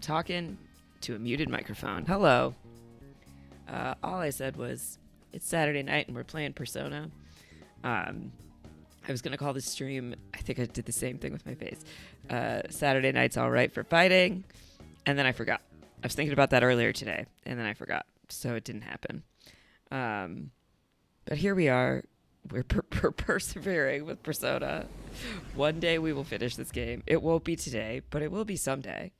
talking to a muted microphone. Hello. All I said was, it's Saturday night and we're playing Persona. I was going to call this stream, I think I did the same thing with my face. Saturday night's all right for fighting. And then I forgot. I was thinking about that earlier today, and then I forgot. So it didn't happen. But here we are. We're persevering with Persona. One day we will finish this game. It won't be today, but it will be someday.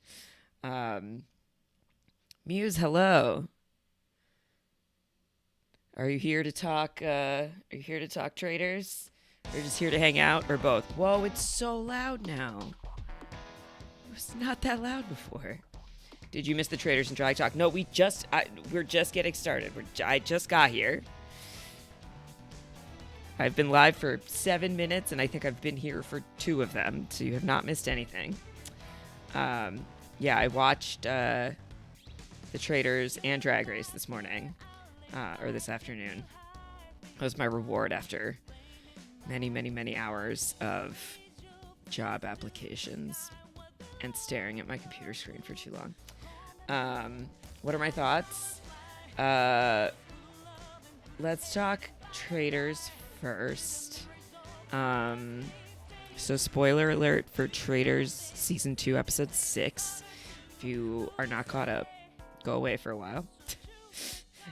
Muse, hello. Are you here to talk? Are you here to talk Traitors? Or just here to hang out, or both? Whoa, it's so loud now. It was not that loud before. Did you miss the Traitors and Drag Talk? No, we're just getting started. I just got here. I've been live for 7 minutes, and I think I've been here for 2 of them, so you have not missed anything. Yeah, I watched the Traitors and Drag Race this morning, or this afternoon. That was my reward after many, many, many hours of job applications and staring at my computer screen for too long. What are my thoughts? Let's talk Traitors first. So spoiler alert for Traitors Season 2, Episode 6. If you are not caught up, go away for a while.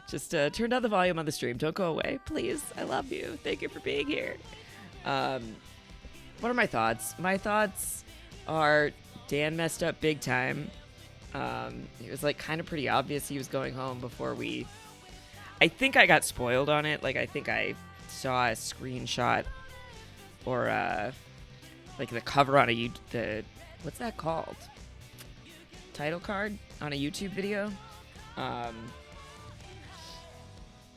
Just turn down the volume on the stream. Don't go away, please. I love you. Thank you for being here. What are my thoughts? My thoughts are Dan messed up big time. It was like kind of pretty obvious he was going home before I think I got spoiled on it. Like I think I saw a screenshot or like the cover on what's that called? Title card on a YouTube video.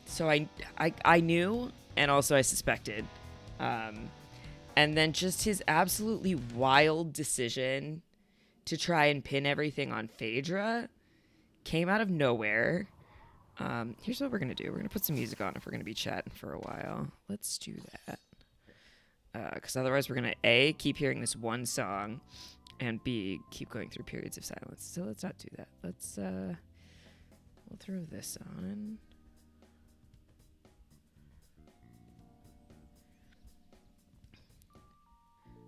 So I knew, and also I suspected. And then just his absolutely wild decision to try and pin everything on Phaedra came out of nowhere. Here's what we're going to do. We're going to put some music on if we're going to be chatting for a while. Let's do that. Because otherwise we're going to A, keep hearing this one song, and B, keep going through periods of silence. So let's not do that. We'll throw this on.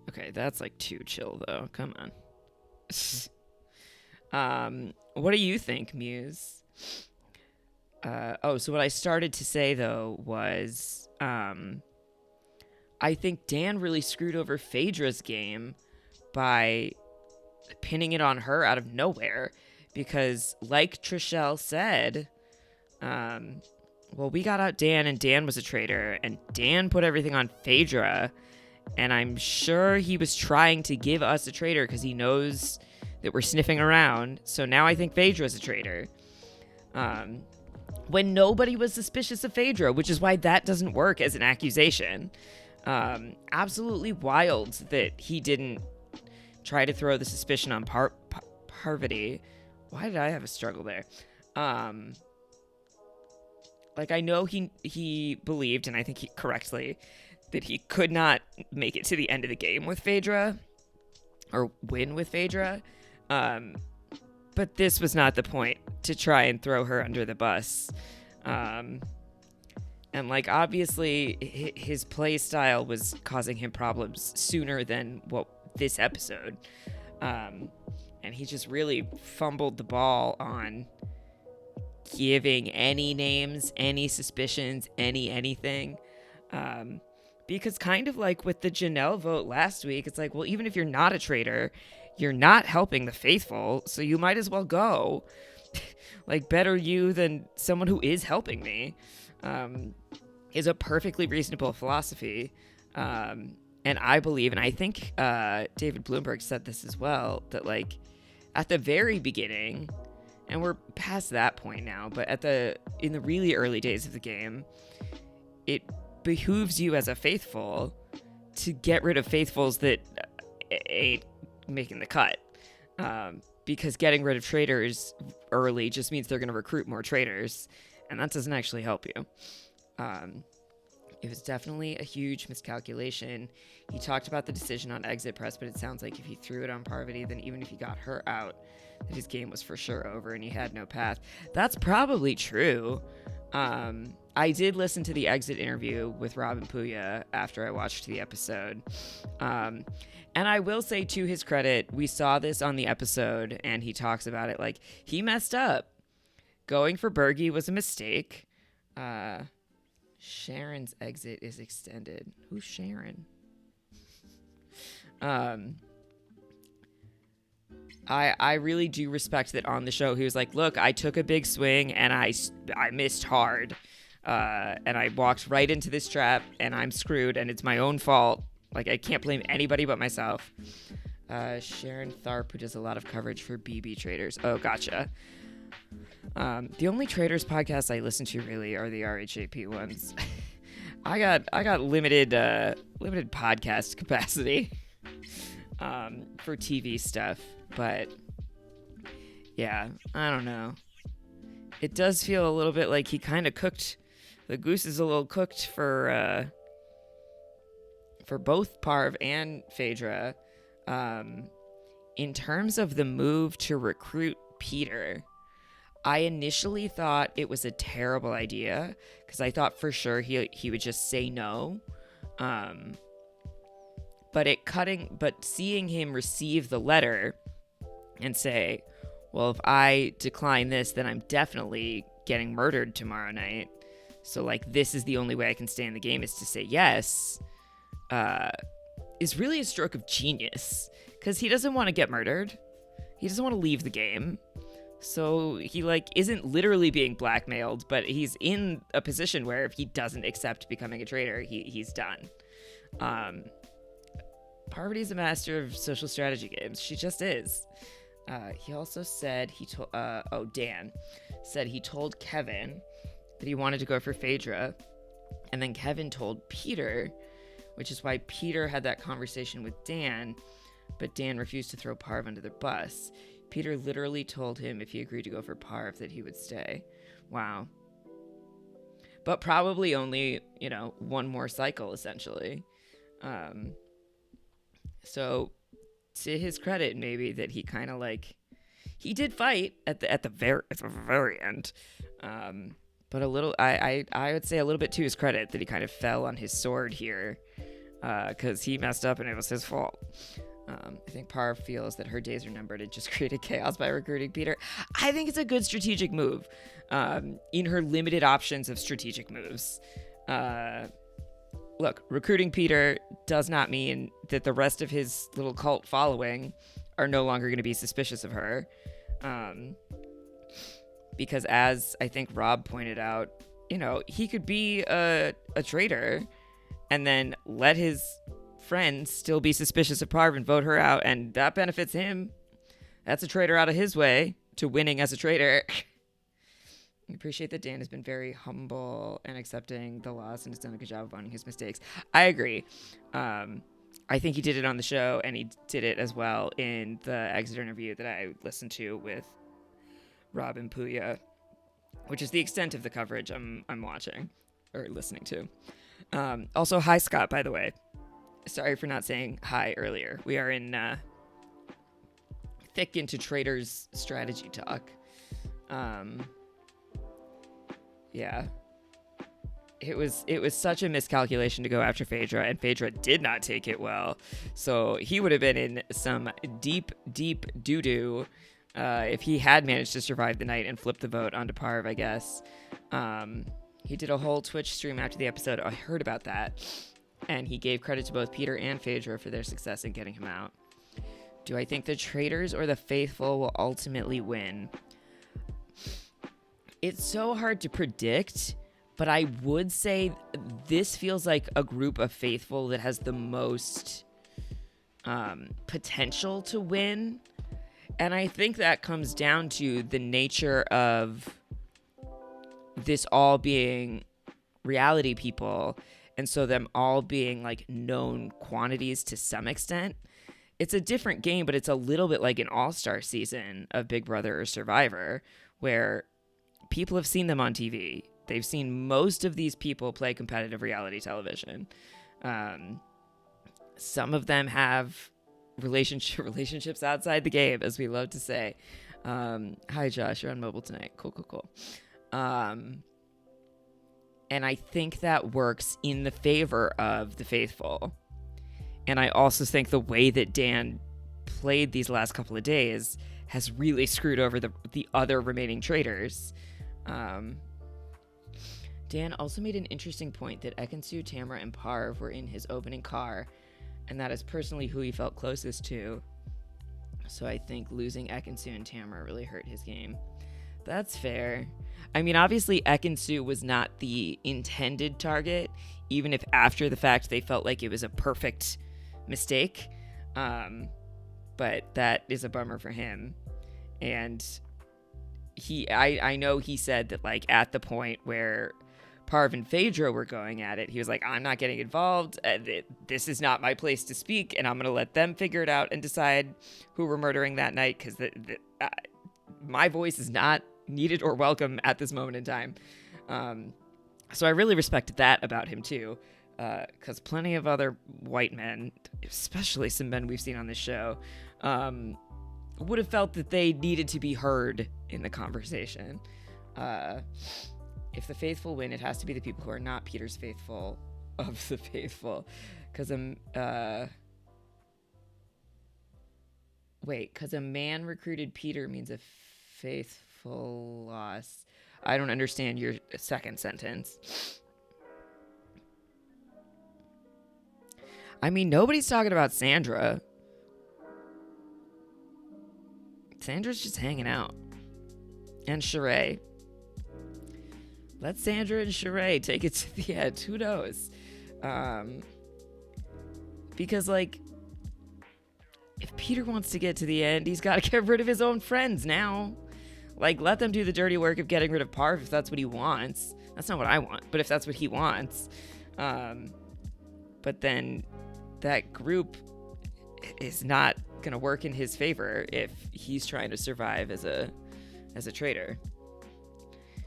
Okay, that's like too chill though. Come on. What do you think, Muse? So what I started to say though was, I think Dan really screwed over Phaedra's game by pinning it on her out of nowhere, because like Trishelle said, we got out Dan, and Dan was a traitor, and Dan put everything on Phaedra. And I'm sure he was trying to give us a traitor because he knows that we're sniffing around. So now I think Phaedra is a traitor. When nobody was suspicious of Phaedra, which is why that doesn't work as an accusation. Absolutely wild that he didn't try to throw the suspicion on Parvati. Why did I have a struggle there? Like, I know he believed, and I think he correctly, that he could not make it to the end of the game with Phaedra, or win with Phaedra. But this was not the point to try and throw her under the bus. And like, obviously his play style was causing him problems sooner than this episode. And he just really fumbled the ball on giving any names, any suspicions, anything. Because kind of like with the Janelle vote last week, it's like, well, even if you're not a traitor, you're not helping the faithful, so you might as well go. Like, better you than someone who is helping me, is a perfectly reasonable philosophy. And I believe, and I think David Bloomberg said this as well, that like at the very beginning, and we're past that point now, but in the really early days of the game, it behooves you as a faithful to get rid of faithfuls that ain't making the cut, because getting rid of traitors early just means they're going to recruit more traitors, and that doesn't actually help you. It was definitely a huge miscalculation. He talked about the decision on exit press, but it sounds like if he threw it on Parvati, then even if he got her out, that his game was for sure over and he had no path. That's probably true. I did listen to the exit interview with Robin Puya after I watched the episode. And I will say, to his credit, we saw this on the episode, and he talks about it like he messed up. Going for Bergie was a mistake. Sharon's exit is extended. Who's Sharon? I really do respect that on the show he was like, look, I took a big swing and I missed hard. And I walked right into this trap and I'm screwed and it's my own fault. Like, I can't blame anybody but myself. Sharon Tharp, who does a lot of coverage for BB Traitors. Oh, gotcha. The only Traitors podcasts I listen to really are the RHAP ones. I got limited podcast capacity for TV stuff, but yeah, I don't know. It does feel a little bit like he kind of cooked. The goose is a little cooked for both Parv and Phaedra. In terms of the move to recruit Peter, I initially thought it was a terrible idea because I thought for sure he would just say no. But seeing him receive the letter and say, well, if I decline this, then I'm definitely getting murdered tomorrow night. So, like, this is the only way I can stay in the game is to say yes, is really a stroke of genius because he doesn't want to get murdered. He doesn't want to leave the game. So he, like, isn't literally being blackmailed, but he's in a position where if he doesn't accept becoming a traitor, he's done. Parvati's a master of social strategy games. She just is. He also said Dan said he told Kevin that he wanted to go for Phaedra, and then Kevin told Peter, which is why Peter had that conversation with Dan, but Dan refused to throw Parv under the bus. Peter literally told him if he agreed to go for Parv that he would stay. Wow. But probably only, one more cycle, essentially. So, to his credit, maybe, that he kind of, like, he did fight at the very end. But a little, I would say a little bit to his credit that he kind of fell on his sword here, because he messed up and it was his fault. I think Parv feels that her days are numbered and just created chaos by recruiting Peter. I think it's a good strategic move in her limited options of strategic moves. Look, recruiting Peter does not mean that the rest of his little cult following are no longer going to be suspicious of her. Because as I think Rob pointed out, he could be a traitor and then let his friends still be suspicious of Parv and vote her out, and that benefits him. That's a traitor out of his way to winning as a traitor. I appreciate that Dan has been very humble and accepting the loss and has done a good job of owning his mistakes. I agree. I think he did it on the show, and he did it as well in the exit interview that I listened to with Robin Puya, which is the extent of the coverage I'm watching or listening to. Also, hi, Scott, by the way. Sorry for not saying hi earlier. We are in thick into Traitors strategy talk. Yeah. It was such a miscalculation to go after Phaedra, and Phaedra did not take it well. So he would have been in some deep, deep doo-doo if he had managed to survive the night and flip the vote onto Parv, I guess. He did a whole Twitch stream after the episode. I heard about that. And he gave credit to both Peter and Phaedra for their success in getting him out. Do I think the traitors or the faithful will ultimately win? It's so hard to predict, but I would say this feels like a group of faithful that has the most potential to win. And I think that comes down to the nature of this all being reality people, and so them all being like known quantities to some extent. It's a different game, but it's a little bit like an all-star season of Big Brother or Survivor, where people have seen them on TV. They've seen most of these people play competitive reality television. Some of them have relationships outside the game, as we love to say. Hi, Josh. You're on mobile tonight. Cool. And I think that works in the favor of the faithful. And I also think the way that Dan played these last couple of days has really screwed over the other remaining traitors. Dan also made an interesting point that Ekansu, Tamara, and Parv were in his opening car, and that is personally who he felt closest to. So I think losing Ekansu and Tamara really hurt his game. That's fair. I mean, obviously Ekansu was not the intended target, even if after the fact they felt like it was a perfect mistake. But that is a bummer for him. And I know he said that, like, at the point where Parv and Phaedra were going at it, he was like, I'm not getting involved. This is not my place to speak, and I'm going to let them figure it out and decide who we're murdering that night, because my voice is not needed or welcome at this moment in time. So I really respect that about him, too, because plenty of other white men, especially some men we've seen on this show, would have felt that they needed to be heard in the conversation. If the faithful win, it has to be the people who are not Peter's faithful of the faithful. Because because a man recruited Peter means a faithful loss. I don't understand your second sentence. I mean, nobody's talking about Sandra. Sandra's just hanging out. And Sheree. Let Sandra and Sheree take it to the end. Who knows? Because, like, if Peter wants to get to the end, he's got to get rid of his own friends now. Like, let them do the dirty work of getting rid of Parv if that's what he wants. That's not what I want, but if that's what he wants. But then that group is not going to work in his favor if he's trying to survive as a traitor.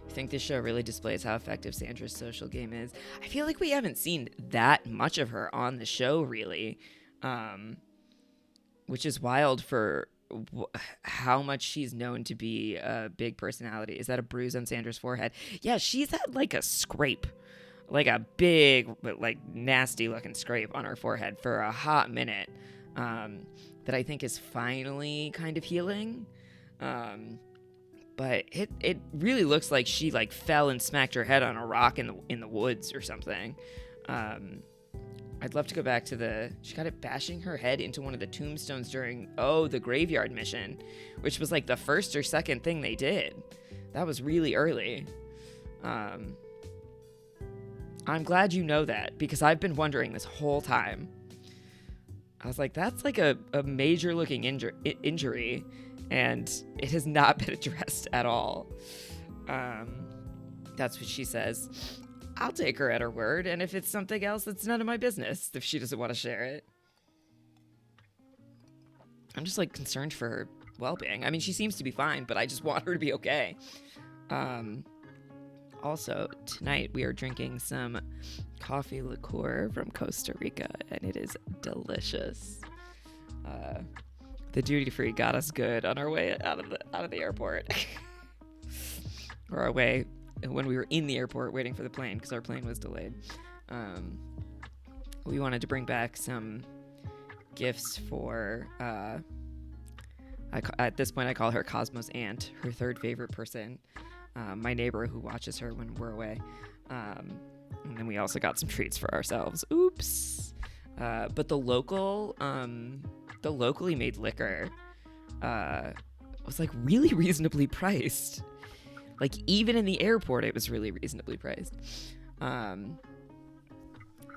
I think this show really displays how effective Sandra's social game is. I feel like we haven't seen that much of her on the show, really, which is wild for how much she's known to be a big personality. Is that a bruise on Sandra's forehead? Yeah, she's had like a scrape, like a big, like nasty looking scrape on her forehead for a hot minute, that I think is finally kind of healing. But it really looks like she like fell and smacked her head on a rock in the woods or something. I'd love to go back to she got it bashing her head into one of the tombstones during the graveyard mission, which was like the first or second thing they did. That was really early. I'm glad you know that, because I've been wondering this whole time. I was like, that's like a major looking injury. And it has not been addressed at all. That's what she says. I'll take her at her word, and if it's something else, it's none of my business if she doesn't want to share it. I'm just, like, concerned for her well-being. I mean, she seems to be fine, but I just want her to be okay. Also, tonight we are drinking some coffee liqueur from Costa Rica, and it is delicious. The duty-free got us good on our way out of the airport. Or our way when we were in the airport waiting for the plane, because our plane was delayed. We wanted to bring back some gifts for, at this point I call her Cosmo's aunt, her third favorite person, my neighbor who watches her when we're away. And then we also got some treats for ourselves. Oops. But the locally made liquor was like really reasonably priced. Like even in the airport, it was really reasonably priced.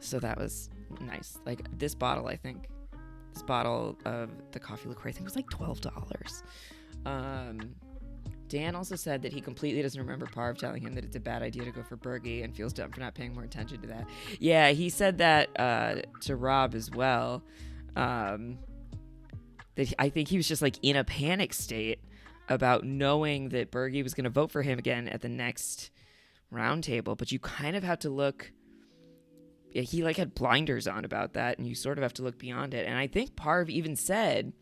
So that was nice. Like this bottle of the coffee liqueur, I think was like $12. Dan also said that he completely doesn't remember Parv telling him that it's a bad idea to go for Bergie and feels dumb for not paying more attention to that. Yeah, he said that to Rob as well. That I think he was just like in a panic state about knowing that Bergie was going to vote for him again at the next roundtable, but you kind of have to look. Yeah, he like had blinders on about that, and you sort of have to look beyond it. And I think Parv even said,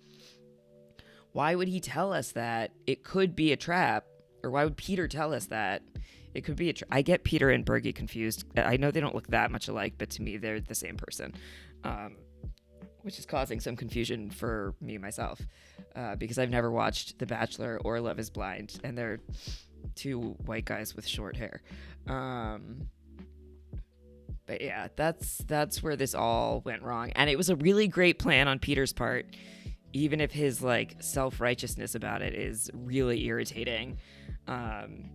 why would he tell us that it could be a trap? Or why would Peter tell us that it could be a trap? I get Peter and Bergie confused. I know they don't look that much alike, but to me, they're the same person, which is causing some confusion for me myself, because I've never watched The Bachelor or Love is Blind, and they're two white guys with short hair. But yeah, that's where this all went wrong. And it was a really great plan on Peter's part, even if his like self-righteousness about it is really irritating. And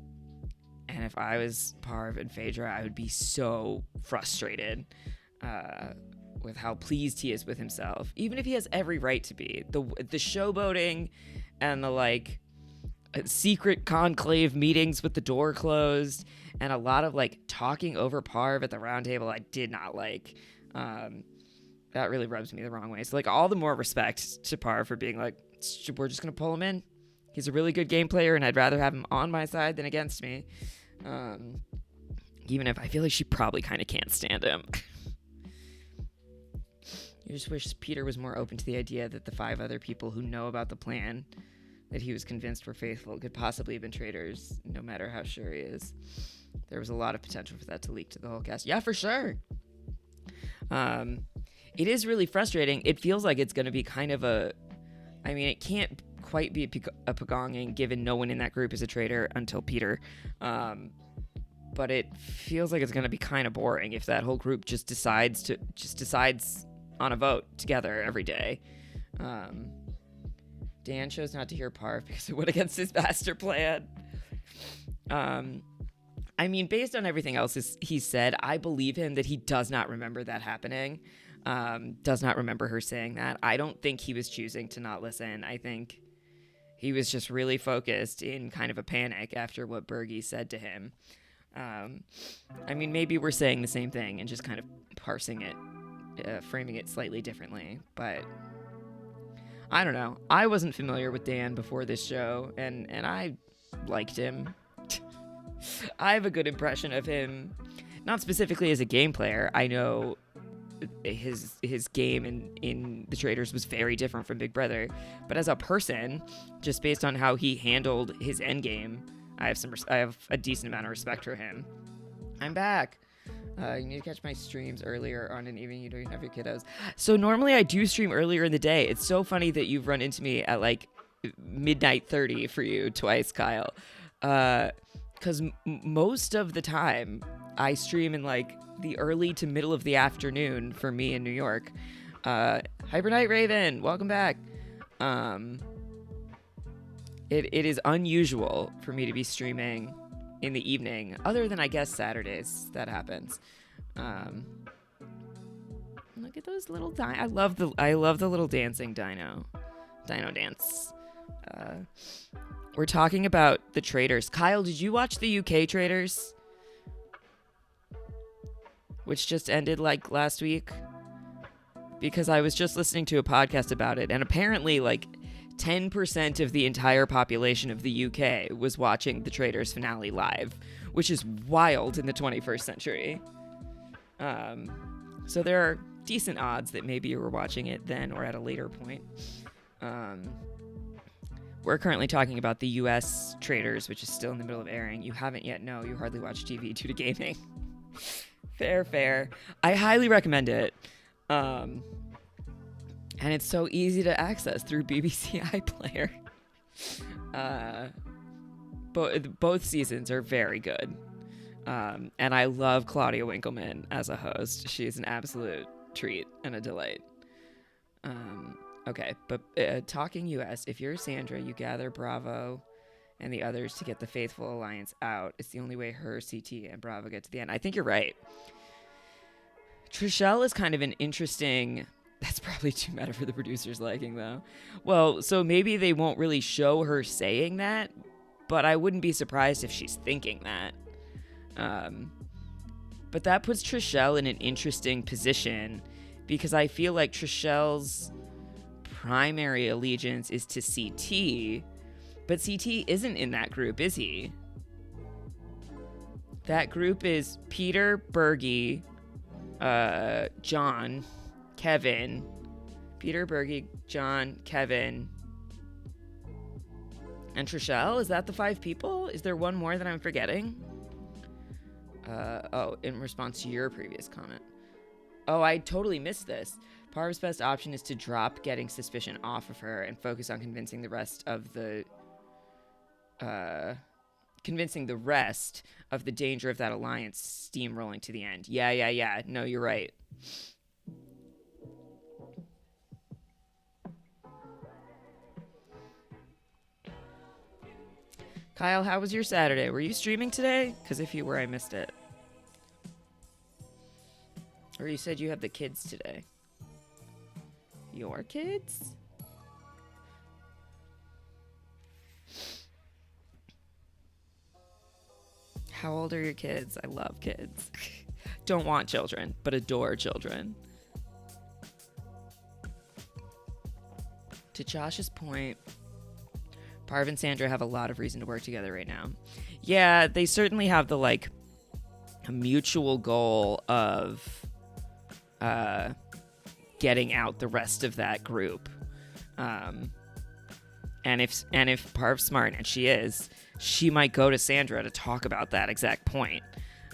if I was Parv and Phaedra, I would be so frustrated with how pleased he is with himself, even if he has every right to be. The showboating and the like secret conclave meetings with the door closed and a lot of like talking over Parv at the round table, I did not like. That really rubs me the wrong way. So like all the more respect to Parv for being like, we're just gonna pull him in. He's a really good game player, and I'd rather have him on my side than against me. Even if I feel like she probably kind of can't stand him. You just wish Peter was more open to the idea that the 5 other people who know about the plan that he was convinced were faithful could possibly have been traitors, no matter how sure he is. There was a lot of potential for that to leak to the whole cast. Yeah, for sure. It is really frustrating. It feels like it's going to be kind of it can't quite be a pagonging given no one in that group is a traitor until Peter. But it feels like it's going to be kind of boring if that whole group just decides on a vote together every day. Dan chose not to hear Parv because it went against his master plan. Based on everything else he said, I believe him that he does not remember that happening. Does not remember her saying that. I don't think he was choosing to not listen. I think he was just really focused in kind of a panic after what Bergie said to him. Maybe we're saying the same thing and just kind of parsing it, framing it slightly differently, but I don't know. I wasn't familiar with Dan before this show, and I liked him. I have a good impression of him, not specifically as a game player. I know his game in the Traitors was very different from Big Brother, but as a person, just based on how he handled his endgame, I have a decent amount of respect for him. I'm back. You need to catch my streams earlier on an evening you don't have your kiddos. So normally I do stream earlier in the day. It's so funny that you've run into me at like midnight 30 for you twice, Kyle. Because most of the time I stream in like the early to middle of the afternoon for me in New York. Hyper Night Raven, welcome back. It is unusual for me to be streaming in the evening, other than I guess Saturdays that happens. Look at those little I love the little dancing dino dance. We're talking about the Traitors. Kyle, did you watch the UK Traitors, which just ended like last week? Because I was just listening to a podcast about it, and apparently like 10% of the entire population of the UK was watching the Traitors finale live, which is wild in the 21st century. So there are decent odds that maybe you were watching it then or at a later point. We're currently talking about the US Traitors, which is still in the middle of airing. You haven't yet? No, you hardly watch TV due to gaming. Fair. I highly recommend it. And it's so easy to access through BBC iPlayer. Both seasons are very good. And I love Claudia Winkleman as a host. She's an absolute treat and a delight. Okay, but talking US, if you're Sandra, you gather Bravo and the others to get the Faithful Alliance out. It's the only way her, CT, and Bravo get to the end. I think you're right. Trishelle is kind of an interesting... That's probably too meta for the producer's liking, though. Well, so maybe they won't really show her saying that, but I wouldn't be surprised if she's thinking that. But that puts Trishelle in an interesting position, because I feel like Trishelle's primary allegiance is to CT, but CT isn't in that group, is he? That group is Peter, Bergie, John, Kevin. Peter, Bergie, John, Kevin, and Trishelle. Is that the 5 people? Is there one more that I'm forgetting? In response to your previous comment. Oh, I totally missed this. Parv's best option is to drop getting suspicion off of her and focus on convincing the rest of the danger of that alliance steamrolling to the end. Yeah. No, you're right. Kyle, how was your Saturday? Were you streaming today? Because if you were, I missed it. Or you said you have the kids today. Your kids? How old are your kids? I love kids. Don't want children, but adore children. To Josh's point, Parv and Sandra have a lot of reason to work together right now. Yeah, they certainly have the a mutual goal of getting out the rest of that group. And if Parv's smart, and she is, she might go to Sandra to talk about that exact point.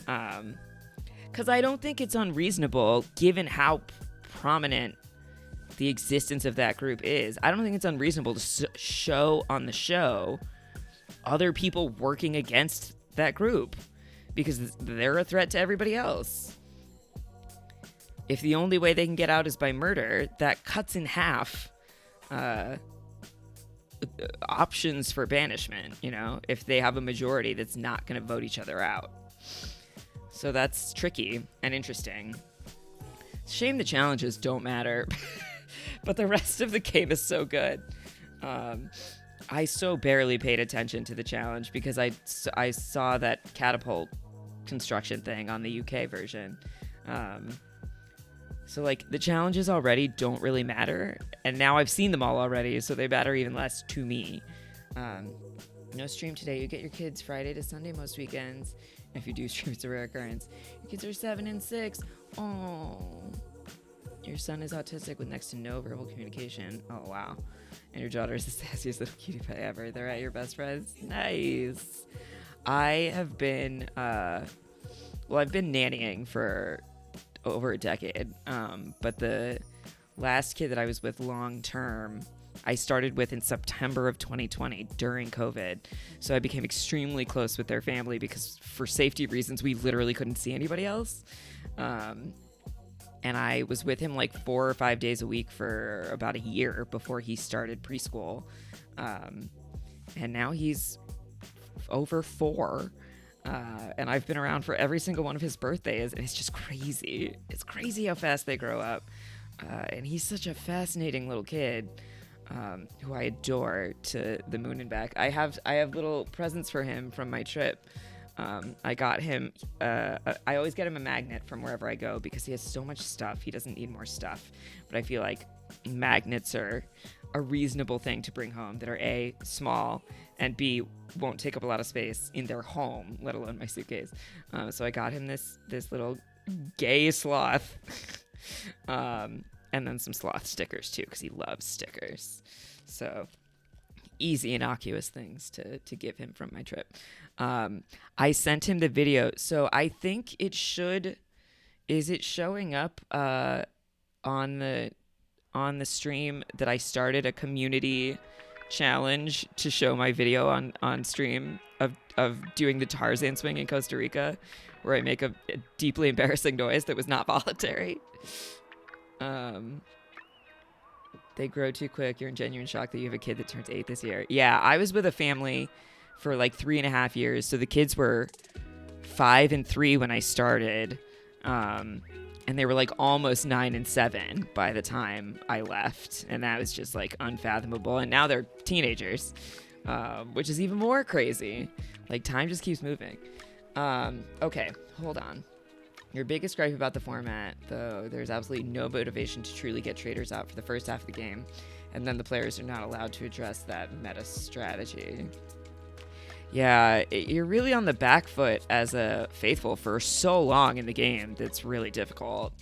Because I don't think it's unreasonable, given how prominent the existence of that group is. I don't think it's unreasonable to show on the show other people working against that group, because they're a threat to everybody else. If the only way they can get out is by murder, that cuts in half options for banishment, if they have a majority that's not going to vote each other out. So that's tricky and interesting. Shame the challenges don't matter, but the rest of the game is so good. I so barely paid attention to the challenge because I saw that catapult construction thing on the UK version. So the challenges already don't really matter, and now I've seen them all already, so they matter even less to me. No stream today. You get your kids Friday to Sunday most weekends. If you do stream, it's a rare occurrence. Your kids are 7 and 6. Oh, your son is autistic with next to no verbal communication. Oh, wow. And your daughter is the sassiest little cutie pie ever. They're at your best friends. Nice. I have been, I've been nannying for over a decade. But the last kid that I was with long term, I started with in September of 2020 during COVID. So I became extremely close with their family because for safety reasons, we literally couldn't see anybody else. And I was with him 4 or 5 days a week for about a year before he started preschool. And now he's over 4. And I've been around for every single one of his birthdays, and it's just crazy. It's crazy how fast they grow up. And he's such a fascinating little kid, who I adore to the moon and back. I have little presents for him from my trip. I got him, I always get him a magnet from wherever I go because he has so much stuff. He doesn't need more stuff. But I feel like magnets are a reasonable thing to bring home that are A, small, and B, won't take up a lot of space in their home, let alone my suitcase. So I got him this little gay sloth. And then some sloth stickers too, because he loves stickers. So easy, innocuous things to give him from my trip. I sent him the video. So I think is it showing up on the stream that I started a community challenge to show my video on stream of doing the Tarzan swing in Costa Rica, where I make a deeply embarrassing noise that was not voluntary. They grow too quick. You're in genuine shock that you have a kid that turns 8 this year. Yeah, I was with a family for 3.5 years. So the kids were 5 and 3 when I started. And they were almost 9 and 7 by the time I left. And that was just unfathomable. And now they're teenagers, which is even more crazy. Time just keeps moving. Okay, hold on. Your biggest gripe about the format, though, there's absolutely no motivation to truly get Traitors out for the first half of the game. And then the players are not allowed to address that meta strategy. Yeah, you're really on the back foot as a faithful for so long in the game. That's really difficult.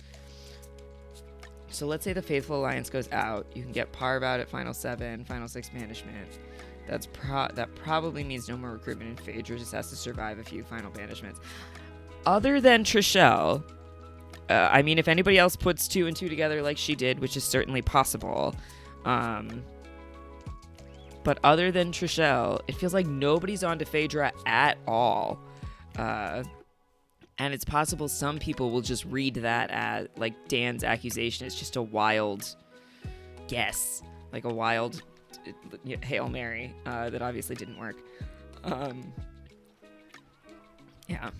So let's say the Faithful Alliance goes out. You can get Parv out at Final 7, Final 6 banishment. That probably means no more recruitment, and Phaedra just has to survive a few final banishments. Other than Trishelle, I mean, if anybody else puts 2 and 2 together like she did, which is certainly possible, but other than Trishelle, it feels like nobody's on to Phaedra at all. And it's possible some people will just read that as, like, Dan's accusation is just a wild guess. Like a wild Hail Mary that obviously didn't work. Yeah.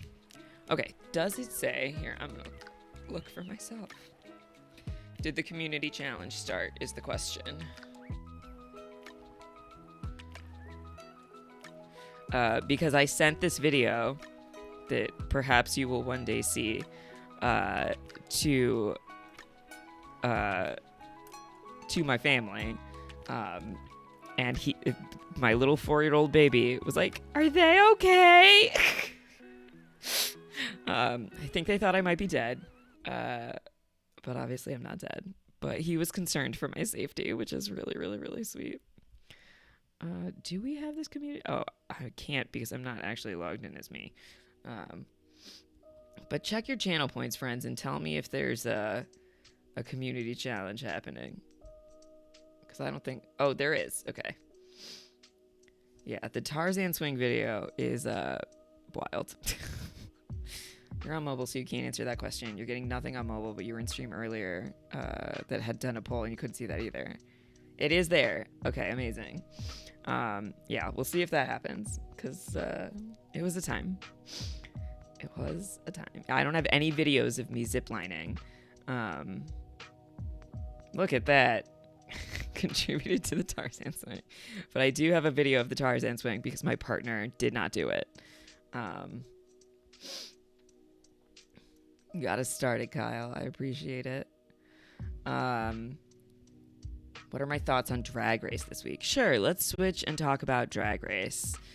Okay, does it say... Here, I'm going to look for myself. Did the community challenge start is the question. Because I sent this video that perhaps you will one day see to my family, and my little 4-year-old baby was like, "Are they okay?" I think they thought I might be dead, but obviously I'm not dead. But he was concerned for my safety, which is really, really, really sweet. Do we have this community? Oh, I can't because I'm not actually logged in as me. But check your channel points, friends, and tell me if there's a community challenge happening. Because I don't think... Oh, there is. Okay. Yeah, the Tarzan swing video is wild. You're on mobile, so you can't answer that question. You're getting nothing on mobile, but you were in stream earlier that had done a poll, and you couldn't see that either. It is there. Okay, amazing. Yeah, we'll see if that happens, because it was a time. It was a time. I don't have any videos of me ziplining. Look at that. Contributed to the Tarzan swing. But I do have a video of the Tarzan swing because my partner did not do it. You got to start it, Kyle. I appreciate it. What are my thoughts on Drag Race this week? Sure, let's switch and talk about Drag Race.